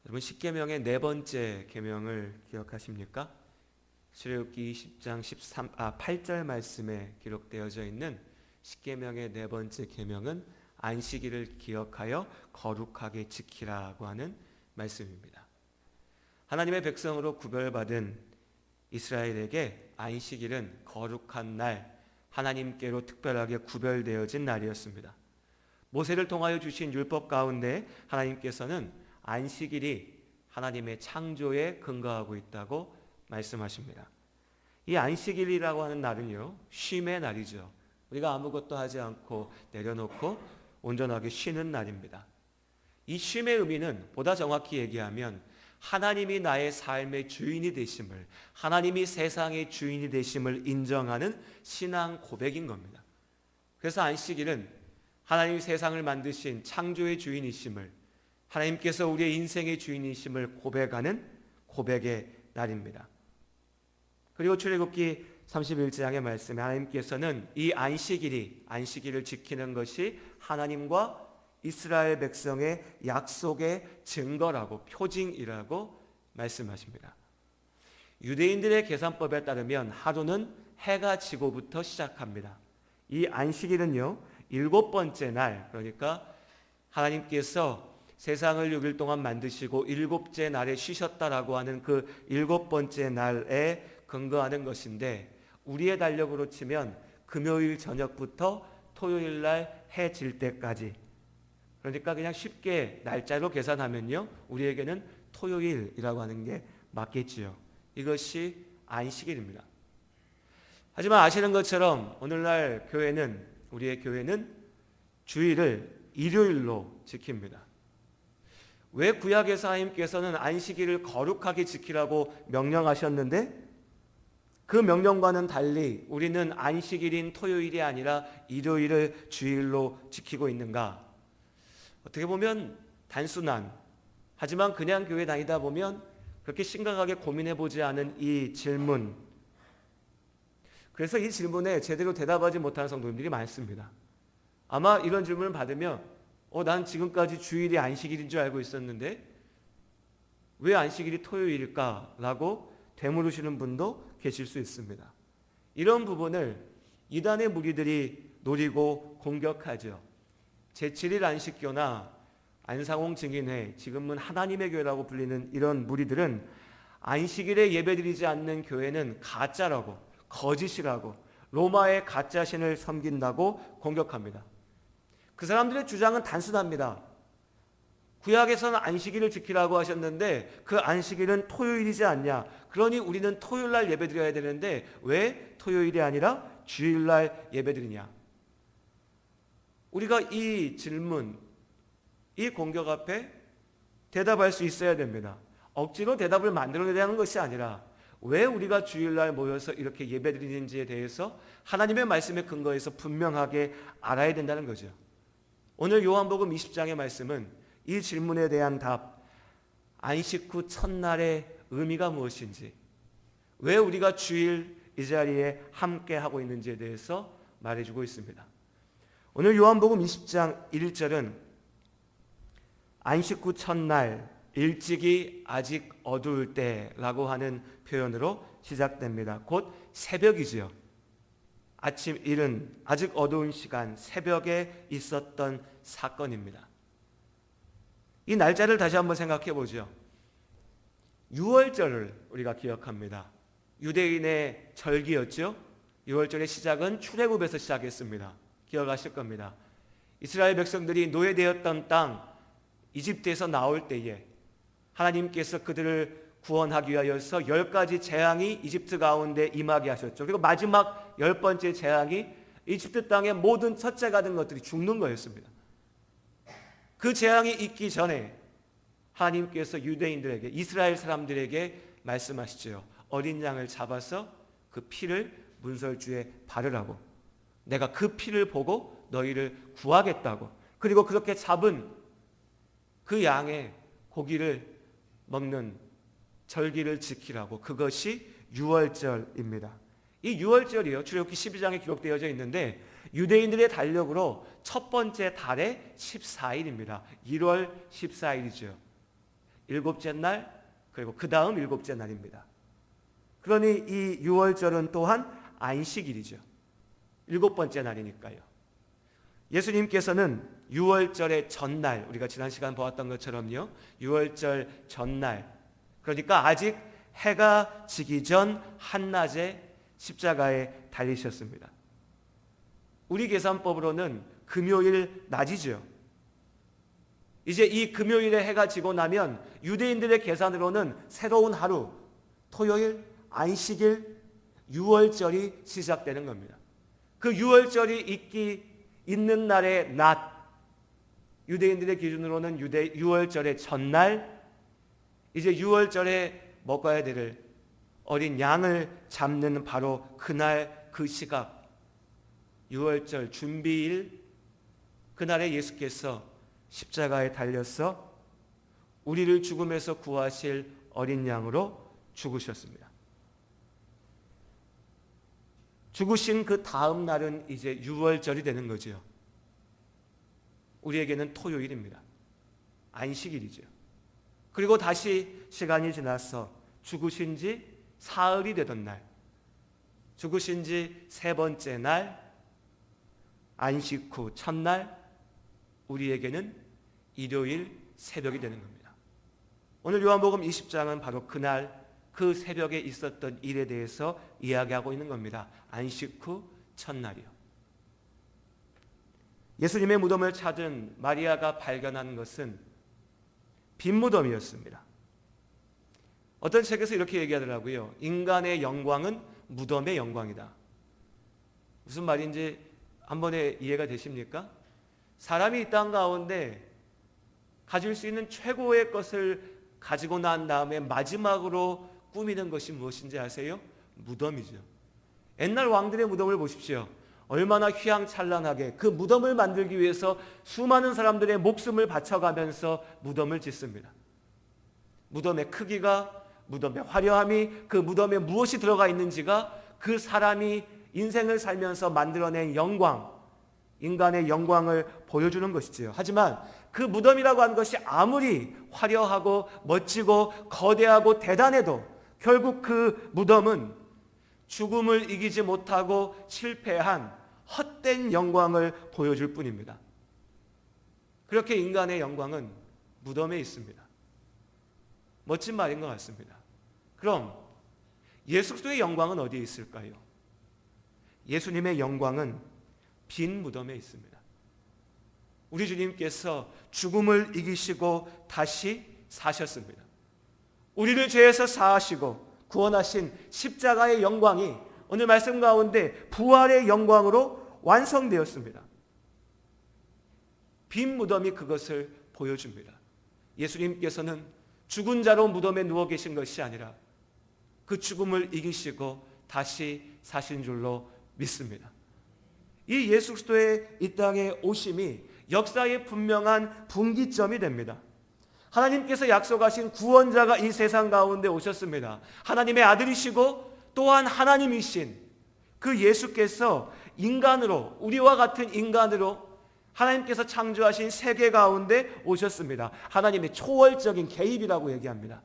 여러분, 십계명의 네 번째 계명을 기억하십니까? 출애굽기 20장 8절 말씀에 기록되어져 있는 십계명의 네 번째 계명은 안식일을 기억하여 거룩하게 지키라고 하는 말씀입니다. 하나님의 백성으로 구별받은 이스라엘에게 안식일은 거룩한 날, 하나님께로 특별하게 구별되어진 날이었습니다. 모세를 통하여 주신 율법 가운데 하나님께서는 안식일이 하나님의 창조에 근거하고 있다고 말씀하십니다. 이 안식일이라고 하는 날은요, 쉼의 날이죠. 우리가 아무것도 하지 않고 내려놓고 온전하게 쉬는 날입니다. 이 쉼의 의미는 보다 정확히 얘기하면 하나님이 나의 삶의 주인이 되심을, 하나님이 세상의 주인이 되심을 인정하는 신앙 고백인 겁니다. 그래서 안식일은 하나님이 세상을 만드신 창조의 주인이심을, 하나님께서 우리의 인생의 주인이심을 고백하는 고백의 날입니다. 그리고 출애굽기 31장의 말씀에 하나님께서는 이 안식일을 지키는 것이 하나님과 이스라엘 백성의 약속의 증거라고, 표징이라고 말씀하십니다. 유대인들의 계산법에 따르면 하루는 해가 지고부터 시작합니다. 이 안식일은요, 7번째 날, 그러니까 하나님께서 세상을 6일 동안 만드시고 7째 날에 쉬셨다라고 하는 그 7번째 날에 근거하는 것인데, 우리의 달력으로 치면 금요일 저녁부터 토요일 날 해 질 때까지, 그러니까 그냥 쉽게 날짜로 계산하면요, 우리에게는 토요일이라고 하는 게 맞겠지요. 이것이 안식일입니다. 하지만 아시는 것처럼 오늘날 우리의 교회는 주일을 일요일로 지킵니다. 왜 구약에서 하나님께서는 안식일을 거룩하게 지키라고 명령하셨는데 그 명령과는 달리 우리는 안식일인 토요일이 아니라 일요일을 주일로 지키고 있는가? 어떻게 보면 단순한, 하지만 그냥 교회 다니다 보면 그렇게 심각하게 고민해보지 않은 이 질문, 그래서 이 질문에 제대로 대답하지 못하는 성도님들이 많습니다. 아마 이런 질문을 받으면 난 지금까지 주일이 안식일인 줄 알고 있었는데 왜 안식일이 토요일일까? 라고 되물으시는 분도 계실 수 있습니다. 이런 부분을 이단의 무리들이 노리고 공격하죠. 제7일 안식교나 안상홍 증인회, 지금은 하나님의 교회라고 불리는 이런 무리들은 안식일에 예배드리지 않는 교회는 가짜라고, 거짓이라고, 로마의 가짜신을 섬긴다고 공격합니다. 그 사람들의 주장은 단순합니다. 구약에서는 안식일을 지키라고 하셨는데 그 안식일은 토요일이지 않냐? 그러니 우리는 토요일날 예배드려야 되는데 왜 토요일이 아니라 주일날 예배드리냐? 우리가 이 질문, 이 공격 앞에 대답할 수 있어야 됩니다. 억지로 대답을 만들어내자는 것이 아니라 왜 우리가 주일날 모여서 이렇게 예배드리는지에 대해서 하나님의 말씀에 근거해서 분명하게 알아야 된다는 거죠. 오늘 요한복음 20장의 말씀은 이 질문에 대한 답, 안식 후 첫날의 의미가 무엇인지, 왜 우리가 주일 이 자리에 함께 하고 있는지에 대해서 말해주고 있습니다. 오늘 요한복음 20장 1절은 안식 후 첫날, 일찍이 아직 어두울 때라고 하는 표현으로 시작됩니다. 곧 새벽이지요. 아침 이른 아직 어두운 시간, 새벽에 있었던 사건입니다. 이 날짜를 다시 한번 생각해 보죠. 6월절을 우리가 기억합니다. 유대인의 절기였죠. 6월절의 시작은 출애굽에서 시작했습니다. 기억하실 겁니다. 이스라엘 백성들이 노예되었던 땅 이집트에서 나올 때에 하나님께서 그들을 구원하기 위하여서 10가지 재앙이 이집트 가운데 임하게 하셨죠. 그리고 마지막 10번째 재앙이 이집트 땅의 모든 첫째가 된 것들이 죽는 거였습니다. 그 재앙이 있기 전에 하나님께서 유대인들에게, 이스라엘 사람들에게 말씀하시죠. 어린 양을 잡아서 그 피를 문설주에 바르라고. 내가 그 피를 보고 너희를 구하겠다고. 그리고 그렇게 잡은 그 양의 고기를 먹는 절기를 지키라고. 그것이 유월절입니다. 이 유월절이요, 출애굽기 12장에 기록되어져 있는데 유대인들의 달력으로 첫 번째 달의 14일입니다. 1월 14일이죠. 일곱째 날, 그리고 그 다음 일곱째 날입니다. 그러니 이 유월절은 또한 안식일이죠. 일곱 번째 날이니까요. 예수님께서는 유월절의 전날, 우리가 지난 시간 보았던 것처럼요, 유월절 전날, 그러니까 아직 해가 지기 전 한낮에 십자가에 달리셨습니다. 우리 계산법으로는 금요일 낮이죠. 이제 이 금요일에 해가 지고 나면 유대인들의 계산으로는 새로운 하루, 토요일, 안식일, 유월절이 시작되는 겁니다. 그 유월절이 있는 날의 낮, 유대인들의 기준으로는 유월절의 전날, 이제 유월절에 먹어야 될 어린 양을 잡는 바로 그날 그 시각, 유월절 준비일, 그날에 예수께서 십자가에 달려서 우리를 죽음에서 구하실 어린 양으로 죽으셨습니다. 죽으신 그 다음 날은 이제 유월절이 되는 거죠. 우리에게는 토요일입니다. 안식일이죠. 그리고 다시 시간이 지나서 죽으신 지 사흘이 되던 날, 죽으신 지 세 번째 날, 안식 후 첫날, 우리에게는 일요일 새벽이 되는 겁니다. 오늘 요한복음 20장은 바로 그날 그 새벽에 있었던 일에 대해서 이야기하고 있는 겁니다. 안식 후 첫날이요. 예수님의 무덤을 찾은 마리아가 발견한 것은 빈 무덤이었습니다. 어떤 책에서 이렇게 얘기하더라고요. 인간의 영광은 무덤의 영광이다. 무슨 말인지 한 번에 이해가 되십니까? 사람이 이 땅 가운데 가질 수 있는 최고의 것을 가지고 난 다음에 마지막으로 꾸미는 것이 무엇인지 아세요? 무덤이죠. 옛날 왕들의 무덤을 보십시오. 얼마나 휘황찬란하게 그 무덤을 만들기 위해서 수많은 사람들의 목숨을 바쳐가면서 무덤을 짓습니다. 무덤의 크기가, 무덤의 화려함이, 그 무덤에 무엇이 들어가 있는지가 그 사람이 인생을 살면서 만들어낸 영광, 인간의 영광을 보여주는 것이지요. 하지만 그 무덤이라고 하는 것이 아무리 화려하고 멋지고 거대하고 대단해도 결국 그 무덤은 죽음을 이기지 못하고 실패한 헛된 영광을 보여줄 뿐입니다. 그렇게 인간의 영광은 무덤에 있습니다. 멋진 말인 것 같습니다. 그럼 예수 그리스도의 영광은 어디에 있을까요? 예수님의 영광은 빈 무덤에 있습니다. 우리 주님께서 죽음을 이기시고 다시 사셨습니다. 우리를 죄에서 사하시고 구원하신 십자가의 영광이 오늘 말씀 가운데 부활의 영광으로 완성되었습니다. 빈 무덤이 그것을 보여줍니다. 예수님께서는 죽은 자로 무덤에 누워 계신 것이 아니라 그 죽음을 이기시고 다시 사신 줄로 믿습니다. 이 예수 그리스도의 이 땅에 오심이 역사의 분명한 분기점이 됩니다. 하나님께서 약속하신 구원자가 이 세상 가운데 오셨습니다. 하나님의 아들이시고 또한 하나님이신 그 예수께서 인간으로, 우리와 같은 인간으로 하나님께서 창조하신 세계 가운데 오셨습니다. 하나님의 초월적인 개입이라고 얘기합니다.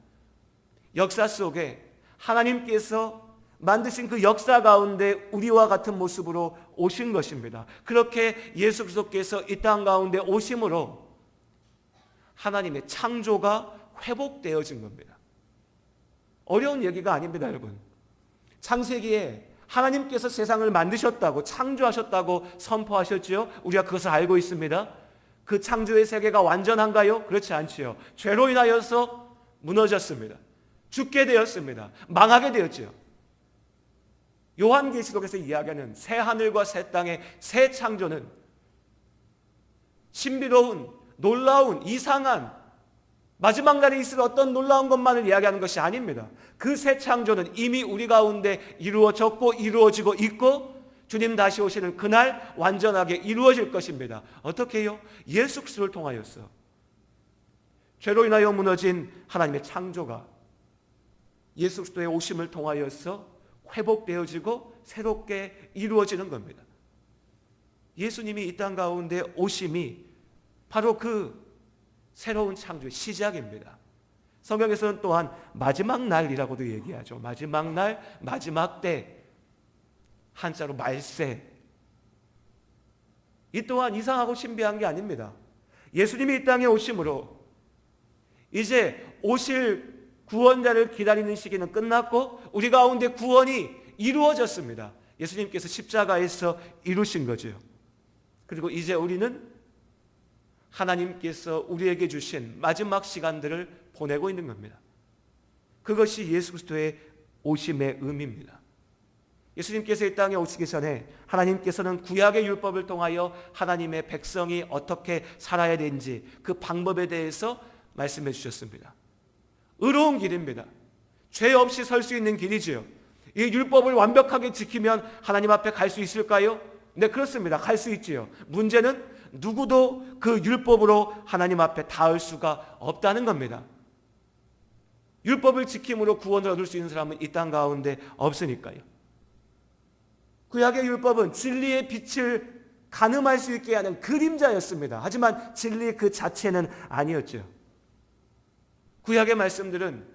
역사 속에 하나님께서 만드신 그 역사 가운데 우리와 같은 모습으로 오신 것입니다. 그렇게 예수 그리스도께서 이 땅 가운데 오심으로 하나님의 창조가 회복되어진 겁니다. 어려운 얘기가 아닙니다, 여러분. 창세기에 하나님께서 세상을 만드셨다고, 창조하셨다고 선포하셨죠. 우리가 그것을 알고 있습니다. 그 창조의 세계가 완전한가요? 그렇지 않지요. 죄로 인하여서 무너졌습니다. 죽게 되었습니다. 망하게 되었죠. 요한계시록에서 이야기하는 새 하늘과 새 땅의 새 창조는 신비로운, 놀라운, 이상한 마지막 날에 있을 어떤 놀라운 것만을 이야기하는 것이 아닙니다. 그 새 창조는 이미 우리 가운데 이루어졌고 이루어지고 있고 주님 다시 오시는 그날 완전하게 이루어질 것입니다. 어떻게 해요? 예수 그리스도를 통하여서 죄로 인하여 무너진 하나님의 창조가 예수 그리스도의 오심을 통하여서 회복되어지고 새롭게 이루어지는 겁니다. 예수님이 이 땅 가운데 오심이 바로 그 새로운 창조의 시작입니다. 성경에서는 또한 마지막 날이라고도 얘기하죠. 마지막 날, 마지막 때, 한자로 말세. 이 또한 이상하고 신비한 게 아닙니다. 예수님이 이 땅에 오심으로 이제 오실 구원자를 기다리는 시기는 끝났고 우리 가운데 구원이 이루어졌습니다. 예수님께서 십자가에서 이루신 거죠. 그리고 이제 우리는 하나님께서 우리에게 주신 마지막 시간들을 보내고 있는 겁니다. 그것이 예수 그리스도의 오심의 의미입니다. 예수님께서 이 땅에 오시기 전에 하나님께서는 구약의 율법을 통하여 하나님의 백성이 어떻게 살아야 되는지 그 방법에 대해서 말씀해 주셨습니다. 의로운 길입니다. 죄 없이 설 수 있는 길이지요. 이 율법을 완벽하게 지키면 하나님 앞에 갈 수 있을까요? 네, 그렇습니다. 갈 수 있지요. 문제는 누구도 그 율법으로 하나님 앞에 닿을 수가 없다는 겁니다. 율법을 지킴으로 구원을 얻을 수 있는 사람은 이 땅 가운데 없으니까요. 구약의 율법은 진리의 빛을 가늠할 수 있게 하는 그림자였습니다. 하지만 진리 그 자체는 아니었죠. 구약의 말씀들은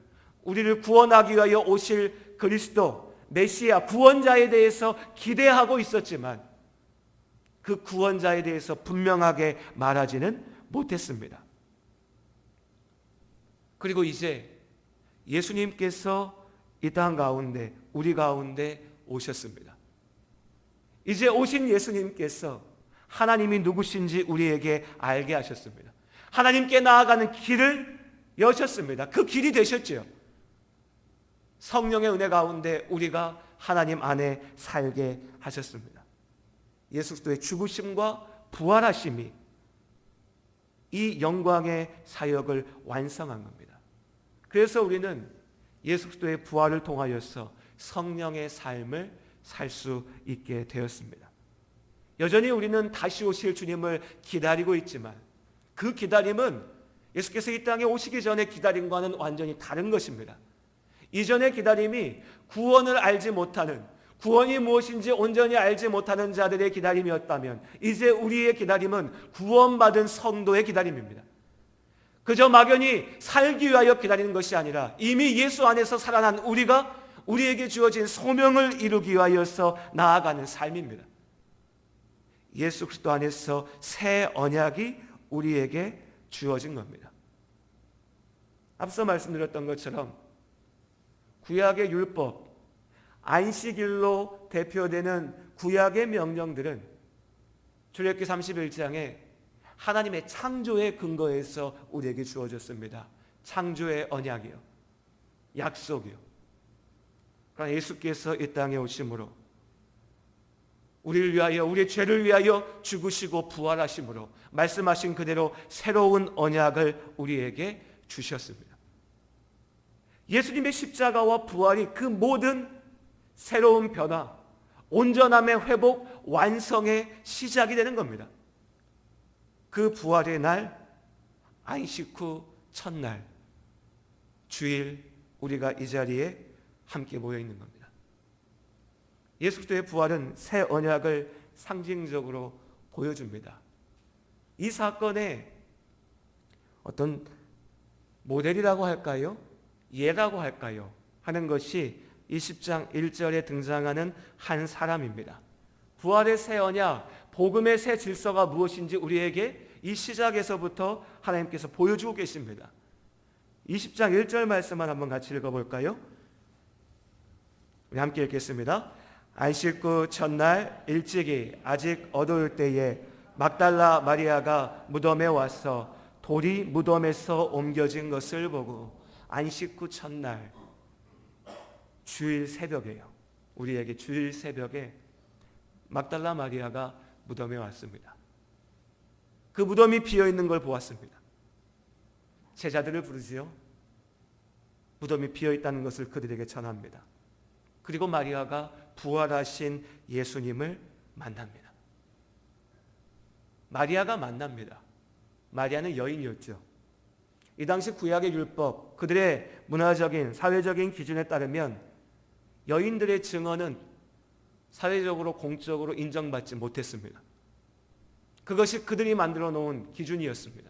우리를 구원하기 위하여 오실 그리스도, 메시아, 구원자에 대해서 기대하고 있었지만 그 구원자에 대해서 분명하게 말하지는 못했습니다. 그리고 이제 예수님께서 이 땅 가운데, 우리 가운데 오셨습니다. 이제 오신 예수님께서 하나님이 누구신지 우리에게 알게 하셨습니다. 하나님께 나아가는 길을 여셨습니다. 그 길이 되셨죠. 성령의 은혜 가운데 우리가 하나님 안에 살게 하셨습니다. 예수 그리스도의 죽으심과 부활하심이 이 영광의 사역을 완성한 겁니다. 그래서 우리는 예수 그리스도의 부활을 통하여서 성령의 삶을 살 수 있게 되었습니다. 여전히 우리는 다시 오실 주님을 기다리고 있지만 그 기다림은 예수께서 이 땅에 오시기 전에 기다림과는 완전히 다른 것입니다. 이전의 기다림이 구원을 알지 못하는, 구원이 무엇인지 온전히 알지 못하는 자들의 기다림이었다면 이제 우리의 기다림은 구원받은 성도의 기다림입니다. 그저 막연히 살기 위하여 기다리는 것이 아니라 이미 예수 안에서 살아난 우리가 우리에게 주어진 소명을 이루기 위하여서 나아가는 삶입니다. 예수 그리스도 안에서 새 언약이 우리에게 주어진 겁니다. 앞서 말씀드렸던 것처럼 구약의 율법, 안식일로 대표되는 구약의 명령들은 출애굽기 31장에 하나님의 창조의 근거에서 우리에게 주어졌습니다. 창조의 언약이요, 약속이요. 그러나 예수께서 이 땅에 오심으로 우리를 위하여, 우리의 죄를 위하여 죽으시고 부활하심으로 말씀하신 그대로 새로운 언약을 우리에게 주셨습니다. 예수님의 십자가와 부활이 그 모든 새로운 변화, 온전함의 회복, 완성의 시작이 되는 겁니다. 그 부활의 날, 안식 후 첫날, 주일 우리가 이 자리에 함께 모여 있는 겁니다. 예수 그리스도의 부활은 새 언약을 상징적으로 보여줍니다. 이 사건의 어떤 모델이라고 할까요? 예라고 할까요? 하는 것이 20장 1절에 등장하는 한 사람입니다. 부활의 새 언약, 복음의 새 질서가 무엇인지 우리에게 이 시작에서부터 하나님께서 보여주고 계십니다. 20장 1절 말씀만 한번 같이 읽어볼까요? 우리 함께 읽겠습니다. 안식 후 첫날 일찍이 아직 어두울 때에 막달라 마리아가 무덤에 와서 돌이 무덤에서 옮겨진 것을 보고, 안식 후 첫날 주일 새벽에요. 우리에게 주일 새벽에 막달라 마리아가 무덤에 왔습니다. 그 무덤이 비어있는 걸 보았습니다. 제자들을 부르지요. 무덤이 비어있다는 것을 그들에게 전합니다. 그리고 마리아가 부활하신 예수님을 만납니다. 마리아가 만납니다. 마리아는 여인이었죠. 이 당시 구약의 율법, 그들의 문화적인, 사회적인 기준에 따르면 여인들의 증언은 사회적으로, 공적으로 인정받지 못했습니다. 그것이 그들이 만들어 놓은 기준이었습니다.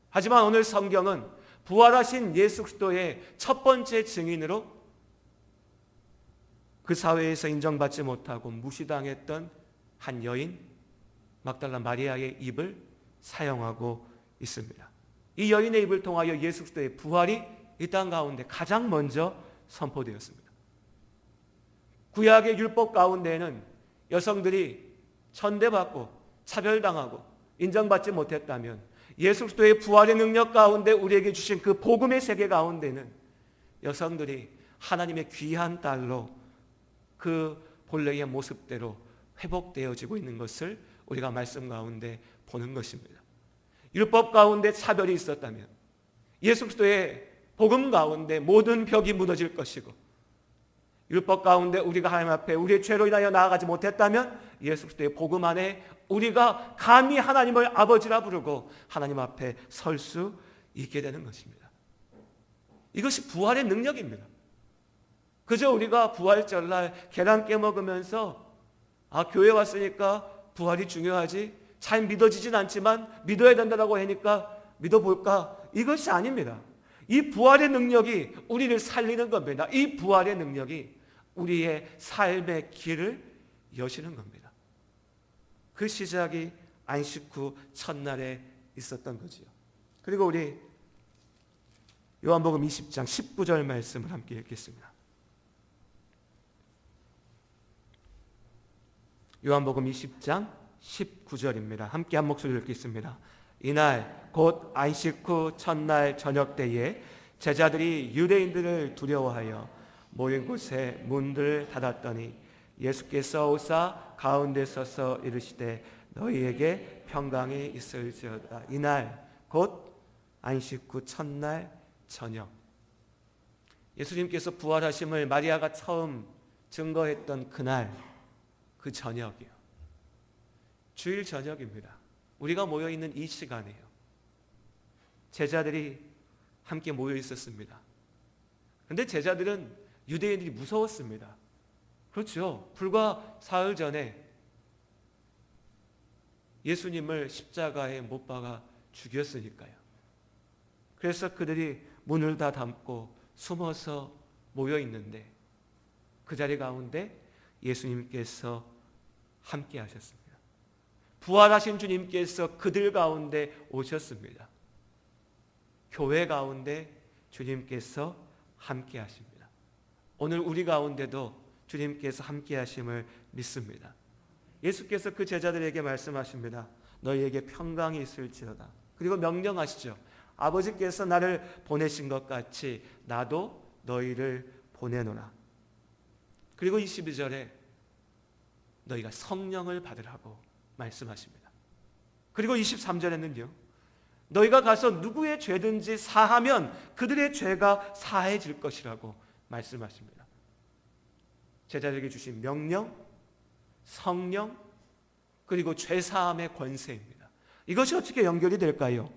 하지만 오늘 성경은 부활하신 예수 그리스도의 첫 번째 증인으로 그 사회에서 인정받지 못하고 무시당했던 한 여인 막달라 마리아의 입을 사용하고 있습니다. 이 여인의 입을 통하여 예수 그리스도의 부활이 이 땅 가운데 가장 먼저 선포되었습니다. 구약의 율법 가운데에는 여성들이 천대받고 차별당하고 인정받지 못했다면 예수 그리스도의 부활의 능력 가운데 우리에게 주신 그 복음의 세계 가운데는 여성들이 하나님의 귀한 딸로 그 본래의 모습대로 회복되어지고 있는 것을 우리가 말씀 가운데 보는 것입니다. 율법 가운데 차별이 있었다면 예수 그리스도의 복음 가운데 모든 벽이 무너질 것이고, 율법 가운데 우리가 하나님 앞에 우리의 죄로 인하여 나아가지 못했다면 예수 그리스도의 복음 안에 우리가 감히 하나님을 아버지라 부르고 하나님 앞에 설 수 있게 되는 것입니다. 이것이 부활의 능력입니다. 그저 우리가 부활절날 계란 깨먹으면서 교회 왔으니까 부활이 중요하지, 잘 믿어지진 않지만 믿어야 된다고 하니까 믿어볼까, 이것이 아닙니다. 이 부활의 능력이 우리를 살리는 겁니다. 이 부활의 능력이 우리의 삶의 길을 여시는 겁니다. 그 시작이 안식 후 첫날에 있었던 거지요. 그리고 우리 요한복음 20장 19절 말씀을 함께 읽겠습니다. 요한복음 20장 19절입니다. 함께 한 목소리로 읽겠습니다. 이날 곧 안식 후 첫날 저녁 때에 제자들이 유대인들을 두려워하여 모인 곳에 문들을 닫았더니 예수께서 오사 가운데 서서 이르시되 너희에게 평강이 있을지어다. 이날 곧 안식 후 첫날 저녁. 예수님께서 부활하심을 마리아가 처음 증거했던 그날, 그 저녁이요. 주일 저녁입니다. 우리가 모여있는 이 시간이에요. 제자들이 함께 모여 있었습니다. 그런데 제자들은 유대인들이 무서웠습니다. 그렇죠. 불과 사흘 전에 예수님을 십자가에 못 박아 죽였으니까요. 그래서 그들이 문을 다 닫고 숨어서 모여 있는데 그 자리 가운데 예수님께서 함께 하셨습니다. 부활하신 주님께서 그들 가운데 오셨습니다. 교회 가운데 주님께서 함께 하십니다. 오늘 우리 가운데도 주님께서 함께 하심을 믿습니다. 예수께서 그 제자들에게 말씀하십니다. 너희에게 평강이 있을지어다. 그리고 명령하시죠. 아버지께서 나를 보내신 것 같이 나도 너희를 보내노라. 그리고 22절에 너희가 성령을 받으라고 말씀하십니다. 그리고 23절에는요. 너희가 가서 누구의 죄든지 사하면 그들의 죄가 사해질 것이라고 말씀하십니다. 제자들에게 주신 명령, 성령, 그리고 죄사함의 권세입니다. 이것이 어떻게 연결이 될까요?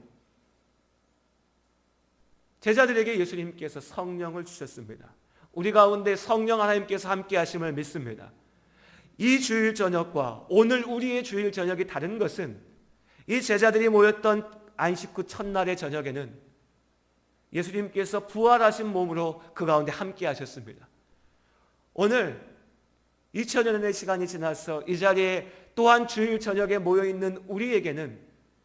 제자들에게 예수님께서 성령을 주셨습니다. 우리 가운데 성령 하나님께서 함께 하심을 믿습니다. 이 주일 저녁과 오늘 우리의 주일 저녁이 다른 것은 이 제자들이 모였던 안식 후 첫날의 저녁에는 예수님께서 부활하신 몸으로 그 가운데 함께 하셨습니다. 오늘 2000년의 시간이 지나서 이 자리에 또한 주일 저녁에 모여있는 우리에게는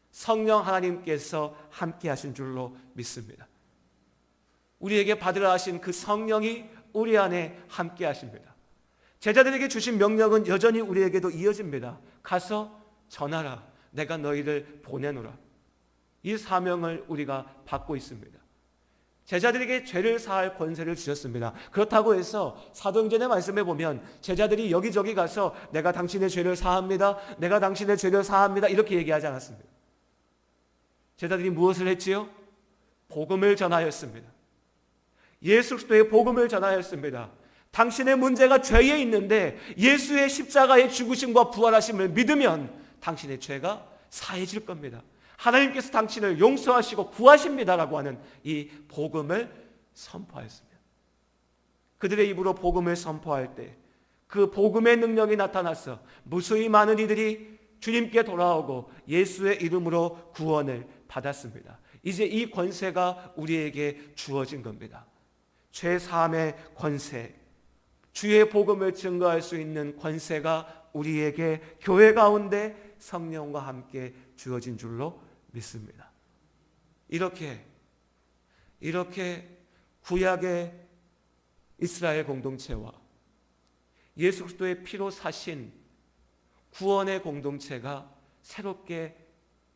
성령 하나님께서 함께 하신 줄로 믿습니다. 우리에게 받으라 하신 그 성령이 우리 안에 함께 하십니다. 제자들에게 주신 명령은 여전히 우리에게도 이어집니다. 가서 전하라. 내가 너희를 보내노라. 이 사명을 우리가 받고 있습니다. 제자들에게 죄를 사할 권세를 주셨습니다. 그렇다고 해서 사도행전의 말씀에 보면 제자들이 여기저기 가서 내가 당신의 죄를 사합니다. 내가 당신의 죄를 사합니다. 이렇게 얘기하지 않았습니다. 제자들이 무엇을 했지요? 복음을 전하였습니다. 예수 그리스도의 복음을 전하였습니다. 당신의 문제가 죄에 있는데 예수의 십자가의 죽으심과 부활하심을 믿으면 당신의 죄가 사해질 겁니다. 하나님께서 당신을 용서하시고 구하십니다라고 하는 이 복음을 선포하였습니다. 그들의 입으로 복음을 선포할 때 그 복음의 능력이 나타나서 무수히 많은 이들이 주님께 돌아오고 예수의 이름으로 구원을 받았습니다. 이제 이 권세가 우리에게 주어진 겁니다. 죄사함의 권세, 주의 복음을 증거할 수 있는 권세가 우리에게 교회 가운데 성령과 함께 주어진 줄로 믿습니다. 이렇게 구약의 이스라엘 공동체와 예수 그리스도의 피로 사신 구원의 공동체가 새롭게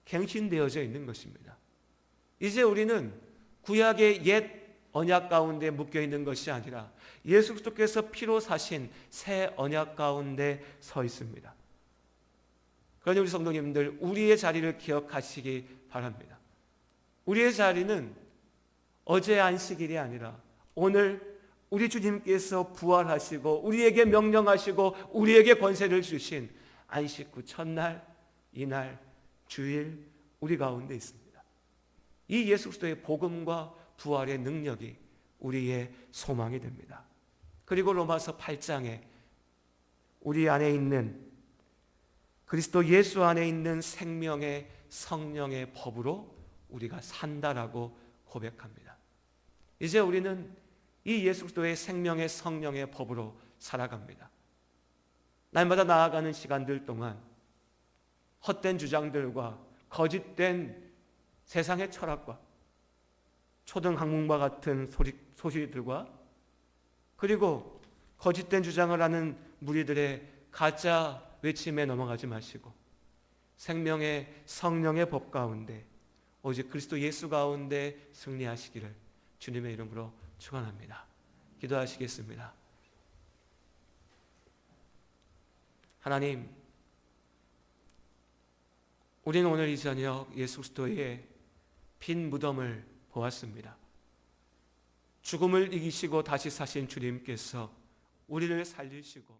갱신되어져 있는 것입니다. 이제 우리는 구약의 옛 언약 가운데 묶여 있는 것이 아니라 예수 그리스도께서 피로 사신 새 언약 가운데 서 있습니다. 그러니 우리 성도님들, 우리의 자리를 기억하시기 바랍니다. 우리의 자리는 어제 안식일이 아니라 오늘 우리 주님께서 부활하시고 우리에게 명령하시고 우리에게 권세를 주신 안식 후 첫날, 이날, 주일 우리 가운데 있습니다. 이 예수 그리스도의 복음과 부활의 능력이 우리의 소망이 됩니다. 그리고 로마서 8장에 우리 안에 있는 그리스도 예수 안에 있는 생명의 성령의 법으로 우리가 산다라고 고백합니다. 이제 우리는 이 예수 그리스도의 생명의 성령의 법으로 살아갑니다. 날마다 나아가는 시간들 동안 헛된 주장들과 거짓된 세상의 철학과 초등 학문과 같은 소리들과 그리고 거짓된 주장을 하는 무리들의 가짜 외침에 넘어가지 마시고 생명의 성령의 법 가운데 오직 그리스도 예수 가운데 승리하시기를 주님의 이름으로 축원합니다. 기도하시겠습니다. 하나님, 우리는 오늘 이 저녁 예수 그리스도의 빈 무덤을 보았습니다. 죽음을 이기시고 다시 사신 주님께서 우리를 살리시고